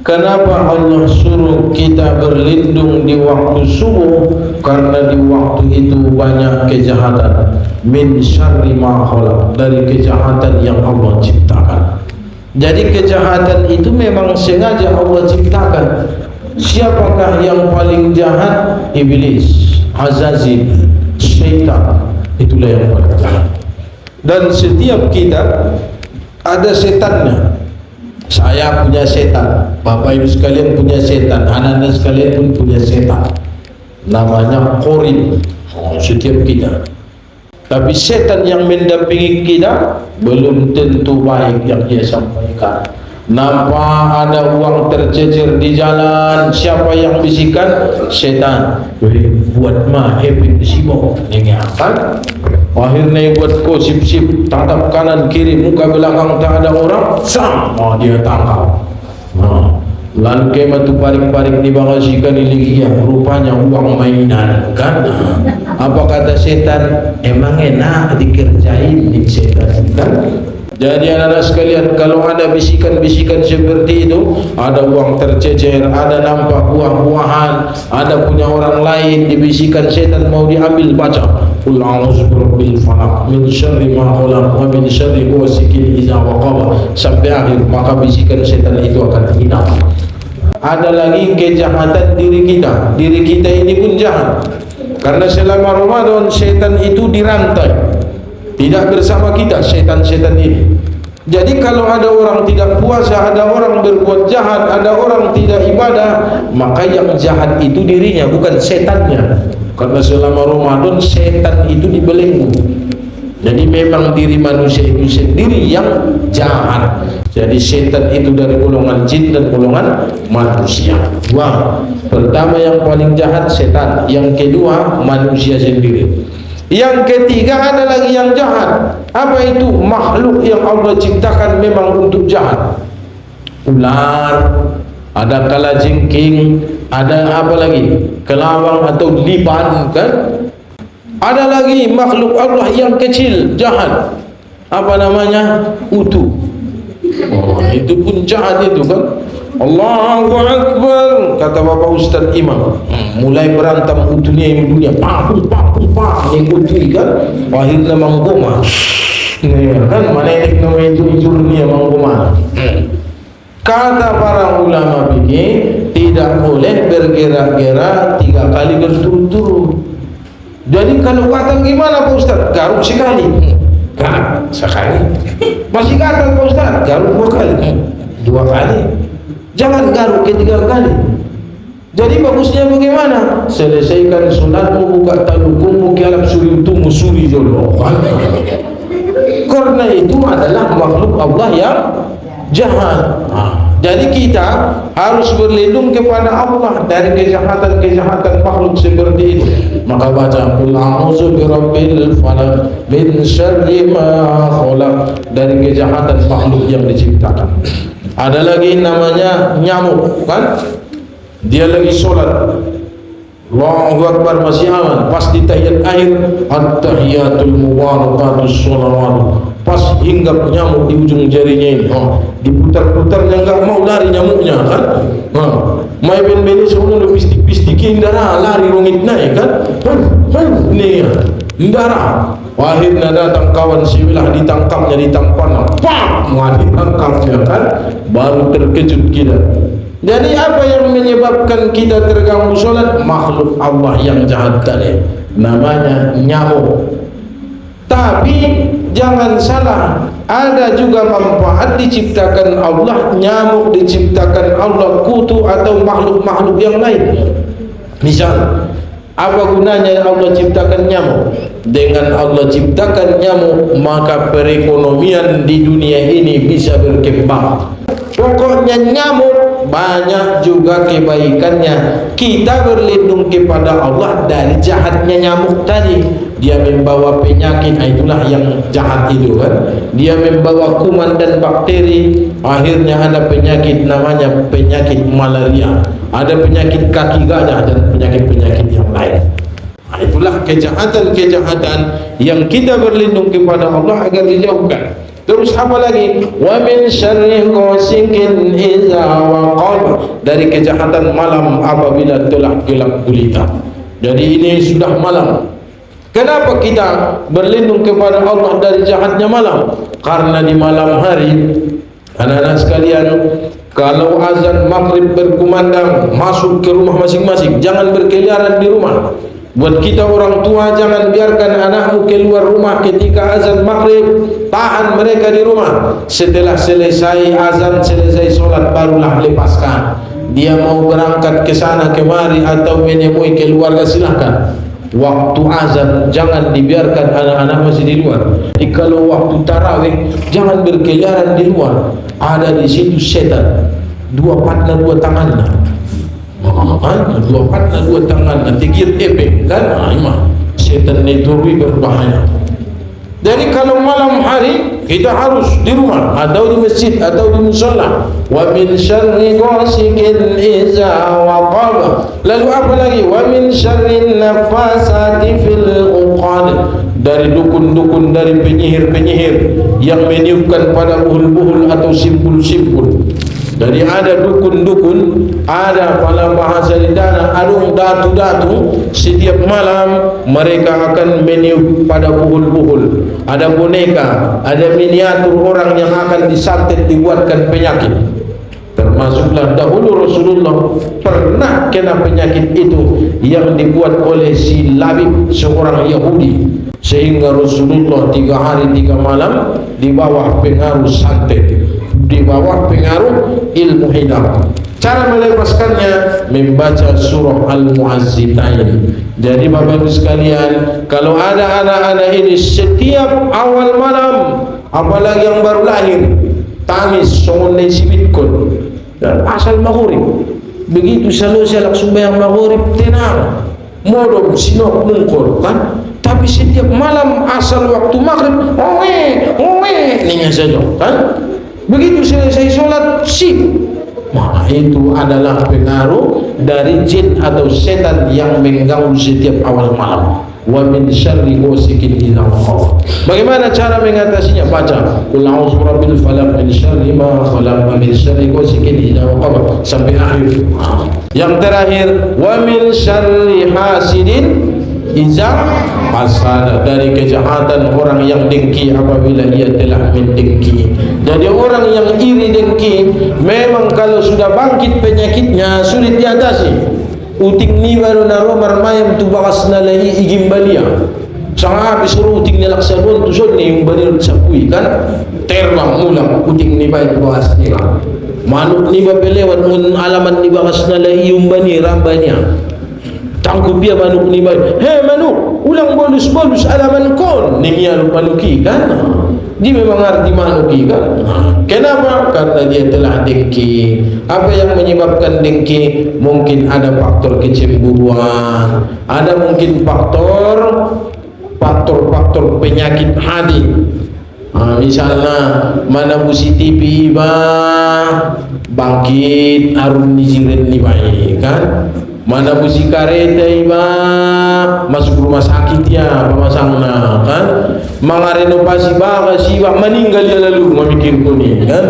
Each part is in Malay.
Kenapa Allah suruh kita berlindung di waktu subuh? Karena di waktu itu banyak kejahatan. Min syarri ma khalaq, dari kejahatan yang Allah ciptakan. Jadi kejahatan itu memang sengaja Allah ciptakan. Siapakah yang paling jahat? Iblis, Azazil, syaitan. Itulah yang paling jahat. Dan setiap kita ada setannya. Saya punya setan, Bapak Ibu sekalian punya setan, anak-anak sekalian pun punya setan. Namanya Qorin. Setiap kita. Tapi setan yang mendampingi kita belum tentu baik yang dia sampaikan. Nampak ada uang tercecer di jalan, siapa yang bisikan? Setan. Buat mah happy sibuk ini akan. Akhirnya buat kau sip-sip, tatap kanan kiri, muka belakang tak ada orang, sama dia tangkap. Lalu kema tu parik-parik di bagasikan ini ya, rupanya uang mainan kan? Apa kata setan? Emang enak dikerjain di setan kan? Jadi anak-anak sekalian, kalau ada bisikan-bisikan seperti itu, ada uang tercecer, ada nampak buah-buahan, ada punya orang lain, dibisikan setan mau diambil, baca Qul a'udzu birabbil falaq min syarri ma khalaq wa min syarri ghasiqin idza waqab, sampai akhir, maka bisikan setan itu akan hilang. Ada lagi kejahatan diri kita ini pun jahat. Karena selama Ramadan setan itu dirantai, tidak bersama kita setan-setan ini. Jadi kalau ada orang tidak puasa, ada orang berbuat jahat, ada orang tidak ibadah, maka yang jahat itu dirinya, bukan setannya. Karena selama Ramadan setan itu dibelenggu. Jadi memang diri manusia itu sendiri yang jahat. Jadi setan itu dari golongan jin dan golongan manusia. Dua. Pertama yang paling jahat setan, yang kedua manusia sendiri. Yang ketiga ada lagi yang jahat. Apa itu? Makhluk yang Allah ciptakan memang untuk jahat. Ular, ada kalajengking, ada apa lagi? Kelawang atau liban kan? Ada lagi makhluk Allah yang kecil, jahat. Apa namanya? Utu. Oh, itu pun jahat itu kan? Allahu Akbar, kata Bapak Ustaz Imam. Mulai berantam utunya ini dunia, pak, ini utu kan? Akhirnya manggoma. Kan mana ini namanya itu dunia manggoma. Kata para ulama begini, tidak boleh bergerak-gerak 3 kali berturut-turut. Jadi kalau gatal gimana Pak Ustaz? Garuk sekali. Garuk sekali. Masih gatal Pak Ustaz? Garuk 2 kali. 2 kali. Jangan garuk ketiga kali. Jadi bagusnya bagaimana? Selesaikan sunatmu, buka talukumu, kialap suri utumu, suri jodoh. Karena itu adalah makhluk Allah yang jahat. Jadi kita harus berlindung kepada Allah dari kejahatan-kejahatan makhluk seperti itu. Maka baca Qul a'udzu birabbil falaq min syarri ma khalaq, dari kejahatan makhluk yang diciptakan. Ada lagi namanya nyamuk kan? Dia lagi sholat, Allahu Akbar, masih aman. Pas di tahiyat akhir, at-tahiyatul mubarakatus sholawat, pas hinggap nyamuk di ujung jarinya ini, diputar-putarnya enggak mau lari nyamuknya kan? Mai ben-ben semua udah pistik-pistikin darah, lari rongit naik kan? Nih darah. Akhirnya datang kawan siwilah, ditangkapnya, ditampannya, pak, ditangkapnya kan? Baru terkejut kita. Jadi apa yang menyebabkan kita terganggu sholat? Makhluk Allah yang jahat tadi, namanya nyamuk. Tapi jangan salah, ada juga manfaat diciptakan Allah, nyamuk diciptakan Allah, kutu atau makhluk-makhluk yang lain. Misal, apa gunanya Allah ciptakan nyamuk? Dengan Allah ciptakan nyamuk, maka perekonomian di dunia ini bisa berkembang. Pokoknya nyamuk banyak juga kebaikannya. Kita berlindung kepada Allah dari jahatnya nyamuk tadi. Dia membawa penyakit, itulah yang jahat itu kan. Dia membawa kuman dan bakteri. Akhirnya ada penyakit namanya penyakit malaria, ada penyakit kaki gajah dan penyakit-penyakit yang lain. Itulah kejahatan-kejahatan yang kita berlindung kepada Allah agar dijauhkan. Terus apa lagi? Wa min syarri ghasiqin idza waqab, dari kejahatan malam apabila telah gelap gulita. Jadi ini sudah malam. Kenapa kita berlindung kepada Allah dari jahatnya malam? Karena di malam hari, anak-anak sekalian, kalau azan maghrib berkumandang, masuk ke rumah masing-masing, jangan berkeliaran di rumah. Buat kita orang tua, jangan biarkan anakmu keluar rumah ketika azan maghrib. Tahan mereka di rumah. Setelah selesai azan, selesai solat, barulah lepaskan. Dia mau berangkat ke sana kemari atau menemui keluarga, silahkan. Waktu azan jangan dibiarkan anak-anak masih di luar. Jadi kalau waktu tarawih jangan berkeliaran di luar. Ada di situ setan. Dua patna dua tangannya. Dua patna dua tangannya. Tigir epek kan? Imam. Setan itu berbahaya. Jadi kalau malam hari kita harus di rumah atau di masjid atau di musalla. Wa min syarri ghasikin idza waqab. Lalu apa lagi? Wa min syarri nafasati fil uqad. Dari dukun-dukun, dari penyihir-penyihir yang meniupkan pada buhul-buhul atau simpul-simpul. Jadi ada dukun-dukun, ada pada bahasa di dana, adung datu-datu. Setiap malam mereka akan meniup pada buhul-buhul. Ada boneka, ada miniatur orang yang akan disantet, dibuatkan penyakit. Termasuklah dahulu Rasulullah pernah kena penyakit itu yang dibuat oleh si Labib, seorang Yahudi. Sehingga Rasulullah 3 hari 3 malam di bawah pengaruh santet, di bawah pengaruh ilmu hidayah. Cara melepaskannya membaca surah Al-Mu'azzitain. Jadi Bapak Ibu sekalian, kalau ada anak-anak ini setiap awal malam, apalagi yang baru lahir, tangis songon sibitkon dan asal maghrib. Begitu selesai langsung bayang maghrib, tenang, modom sinok mungkor kan. Tapi setiap malam asal waktu maghrib, ninya saja kan. Begitu selesai sholat, sip. Nah, itu adalah pengaruh dari jin atau setan yang mengganggu setiap awal malam. Wa min syarri ghasikin idza waqab. Bagaimana cara mengatasinya? Baca qul a'udzu birabbil falaq min syarri ma khalaq wa min syarri ghasikin idza waqab sampai akhir. Yang terakhir, wa min syarri hasidin idza hasad, dari kejahatan orang yang dengki apabila ia telah mendengki. Jadi orang yang iri dengki memang kalau sudah bangkit penyakitnya sulit diatasi. Uting ni baru naro marmayam tu bakas na lahi igimbalia. Sanga bisuru uting ni laksanun tu sod ni yung balir sapui kan. Terbang ulang uting ni baik bakas ni lah. Manuk ni ba pelewan mun alaman ni bakas na lahi yung bani rambanya. Tangkup dia manuk ni baik. Hei manuk, ulang bolus-bolus alaman kon. Ni mialu manuki kan. Dia memang arti manuki kan. Kenapa? Karena dia telah dengki. Apa yang menyebabkan dengki? Mungkin ada faktor kecemburuan, ada mungkin faktor penyakit hati. Misalnya mana busi TV bangkit arun nijirin ni baik kan. Mana busi kareta masuk rumah sakit ya pemasangna kan. Mengarenovasi siwa meninggal dia lalu memikir kuning kan.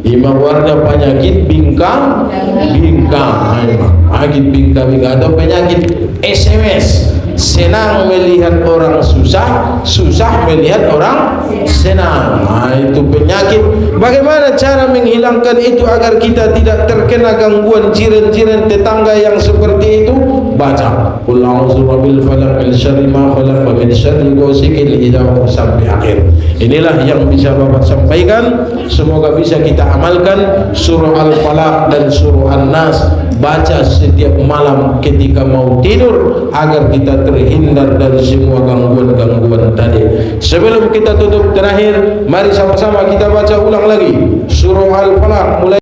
Ima warna penyakit bingkang atau penyakit SMS, senang melihat orang susah, susah melihat orang senang. Itu penyakit. Bagaimana cara menghilangkan itu agar kita tidak terkena gangguan jiran-jiran tetangga yang seperti itu? Baca qul a'udzu birabbil falaq min syarri ma khalaq wa min syarri ghasikin idza waqab sampai akhir. Inilah yang bisa Bapak sampaikan. Semoga bisa kita amalkan surah Al-Falaq dan surah An-Nas. Baca setiap malam ketika mau tidur agar kita terhindar dari semua gangguan-gangguan tadi. Sebelum kita tutup terakhir, mari sama-sama kita baca ulang lagi surah Al-Falaq mulai